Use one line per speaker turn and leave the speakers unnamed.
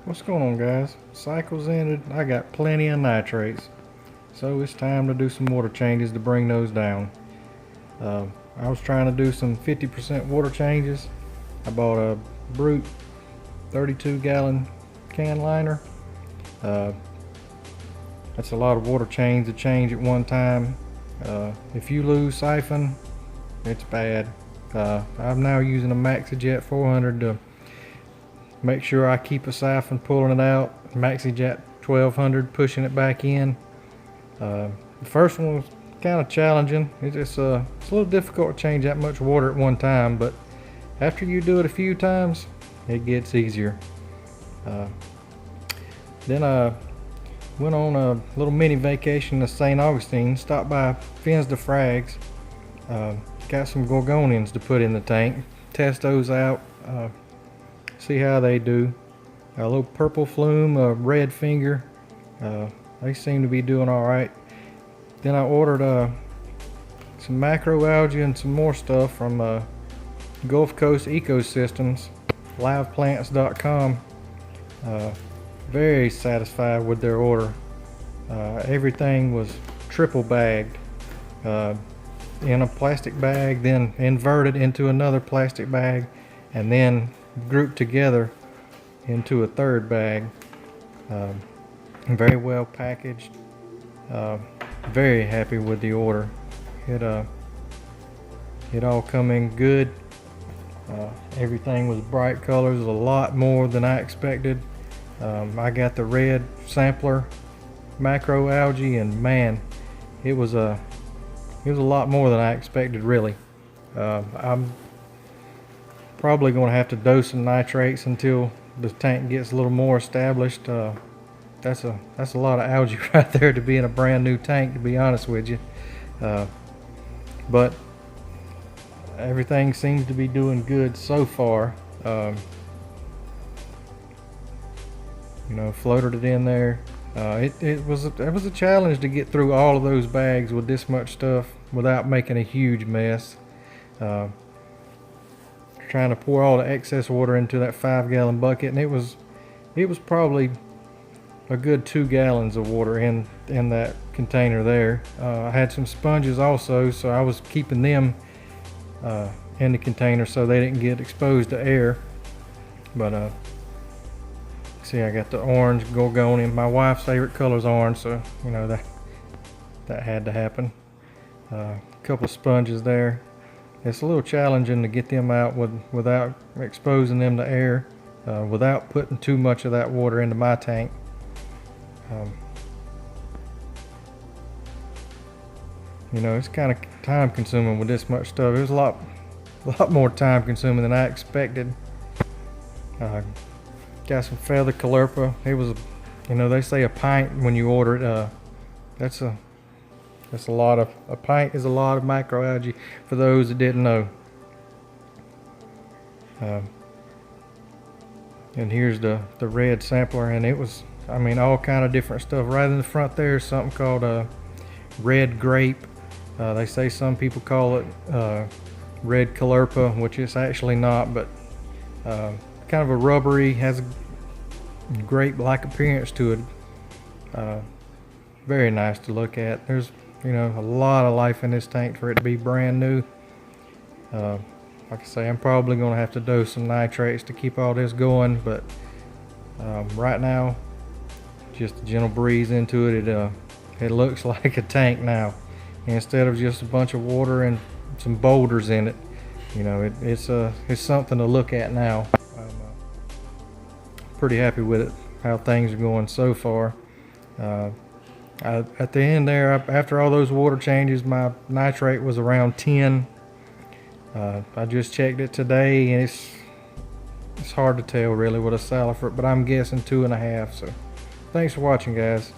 What's going on, guys? Cycle's ended. I got plenty of nitrates, so it's time to do some water changes to bring those down. I was trying to do some 50% water changes. I bought a Brute 32-gallon can liner. uh, that's a lot of water change to change at one time. If you lose siphon, it's bad. I'm now using a MaxiJet 400 to make sure I keep a siphon pulling it out. MaxiJet 1200 pushing it back in. The first one was kind of challenging. It's a little difficult to change that much water at one time, but after you do it a few times, it gets easier. Then I went on a little mini vacation to St. Augustine. Stopped by Fins de Frags. Got some gorgonians to put in the tank. Test those out. See how they do. A little purple flume, a red finger. They seem to be doing all right. Then I ordered some macroalgae and some more stuff from Gulf Coast Ecosystems, liveplants.com. Very satisfied with their order. Everything was triple bagged in a plastic bag, then inverted into another plastic bag, and then grouped together into a third bag. Very well packaged. Very happy with the order. It all come in good. Everything was bright colors, a lot more than I expected. I got the red sampler macroalgae, and man, it was a lot more than I expected, really. I'm probably going to have to dose some nitrates until the tank gets a little more established. That's a lot of algae right there to be in a brand new tank, to be honest with you. But everything seems to be doing good so far. Floated it in there. It was a challenge to get through all of those bags with this much stuff without making a huge mess. Trying to pour all the excess water into that 5-gallon bucket, and it was probably a good 2 gallons of water in that container there. I had some sponges also, so I was keeping them in the container so they didn't get exposed to air. But see, I got the orange gorgonian. My wife's favorite color is orange, so that had to happen. A couple of sponges there. It's a little challenging to get them out without exposing them to air, without putting too much of that water into my tank. It's kind of time consuming with this much stuff. It was a lot more time consuming than I expected. Got some feather caulerpa. It was, they say a pint when you order it. That's a pint is a lot of macroalgae for those that didn't know. And here's the red sampler, and it was, all kind of different stuff. Right in the front there is something called red grape. They say some people call it red caulerpa, which it's actually not, but kind of a rubbery, has a grape-like appearance to it. Very nice to look at. There's a lot of life in this tank for it to be brand new. Like I say, I'm probably going to have to dose some nitrates to keep all this going, but right now, just a gentle breeze into it. It looks like a tank now, instead of just a bunch of water and some boulders in it. It's something to look at now. I'm pretty happy with it, how things are going so far. At the end there, after all those water changes, my nitrate was around 10. I just checked it today, and it's hard to tell really with a salifert, but I'm guessing 2.5. So thanks for watching, guys.